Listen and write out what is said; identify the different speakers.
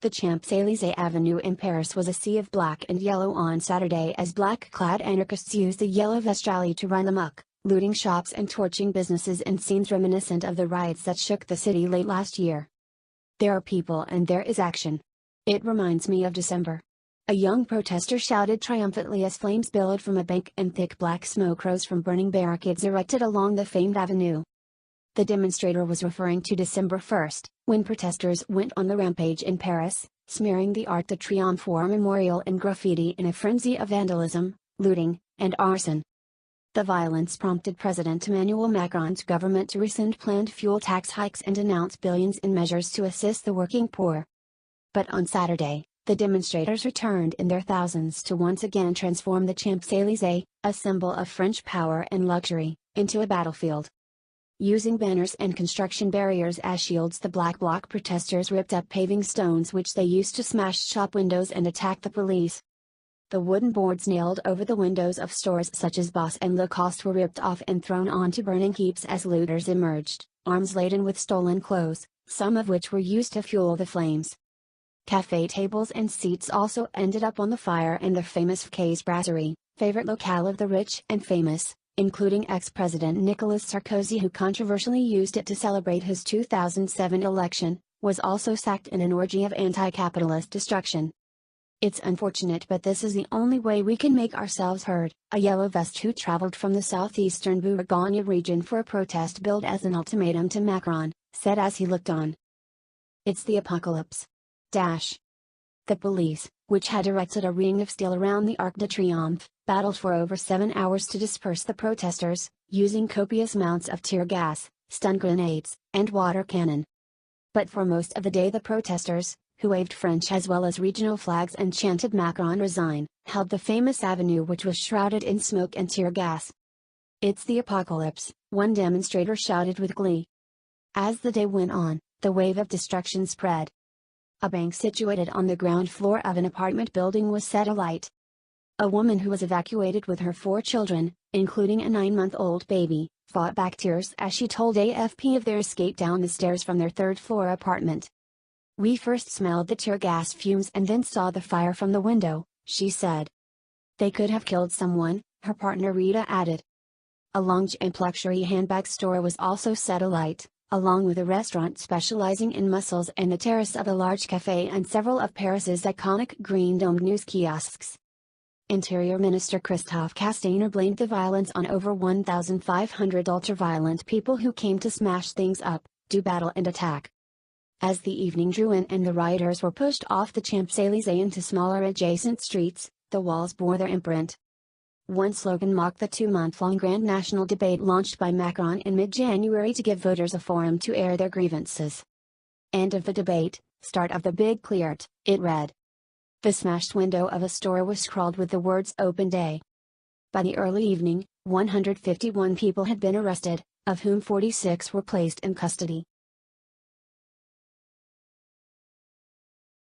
Speaker 1: The Champs-Élysées Avenue in Paris was a sea of black and yellow on Saturday as black-clad anarchists used the yellow vest rally to run amok, looting shops and torching businesses in scenes reminiscent of the riots that shook the city late last year. "There are people and there is action. It reminds me of December," a young protester shouted triumphantly as flames billowed from a bank and thick black smoke rose from burning barricades erected along the famed avenue. The demonstrator was referring to December 1st, when protesters went on the rampage in Paris, smearing the Arc de Triomphe memorial in graffiti in a frenzy of vandalism, looting, and arson. The violence prompted President Emmanuel Macron's government to rescind planned fuel tax hikes and announce billions in measures to assist the working poor. But on Saturday, the demonstrators returned in their thousands to once again transform the Champs-Élysées, a symbol of French power and luxury, into a battlefield. Using banners and construction barriers as shields, the Black Bloc protesters ripped up paving stones which they used to smash shop windows and attack the police. The wooden boards nailed over the windows of stores such as Boss and Lacoste were ripped off and thrown onto burning heaps as looters emerged, arms laden with stolen clothes, some of which were used to fuel the flames. Café tables and seats also ended up on the fire, and the famous Fca's Brasserie, favorite locale of the rich and famous, including ex-President Nicolas Sarkozy, who controversially used it to celebrate his 2007 election, was also sacked in an orgy of anti-capitalist destruction. "It's unfortunate, but this is the only way we can make ourselves heard," a yellow vest who traveled from the southeastern Bourgogne region for a protest billed as an ultimatum to Macron, said as he looked on. "It's the apocalypse. The police, which had erected a ring of steel around the Arc de Triomphe, battled for over 7 hours to disperse the protesters, using copious amounts of tear gas, stun grenades, and water cannon. But for most of the day the protesters, who waved French as well as regional flags and chanted "Macron resign," held the famous avenue, which was shrouded in smoke and tear gas. "It's the apocalypse," one demonstrator shouted with glee. As the day went on, the wave of destruction spread. A bank situated on the ground floor of an apartment building was set alight. A woman who was evacuated with her 4 children, including a 9-month-old baby, fought back tears as she told AFP of their escape down the stairs from their 3rd-floor apartment. "We first smelled the tear gas fumes and then saw the fire from the window," she said. "They could have killed someone," her partner Rita added. A lounge and luxury handbag store was also set alight, along with a restaurant specializing in mussels and the terrace of a large café and several of Paris's iconic green-domed news kiosks. Interior Minister Christophe Castaner blamed the violence on over 1,500 ultra-violent people who came to smash things up, do battle and attack. As the evening drew in and the rioters were pushed off the Champs-Élysées into smaller adjacent streets, the walls bore their imprint. One slogan mocked the 2-month-long grand national debate launched by Macron in mid-January to give voters a forum to air their grievances. "End of the debate, start of the big cleart," it read. The smashed window of a store was scrawled with the words "Open Day." By the early evening, 151 people had been arrested, of whom 46 were placed in custody.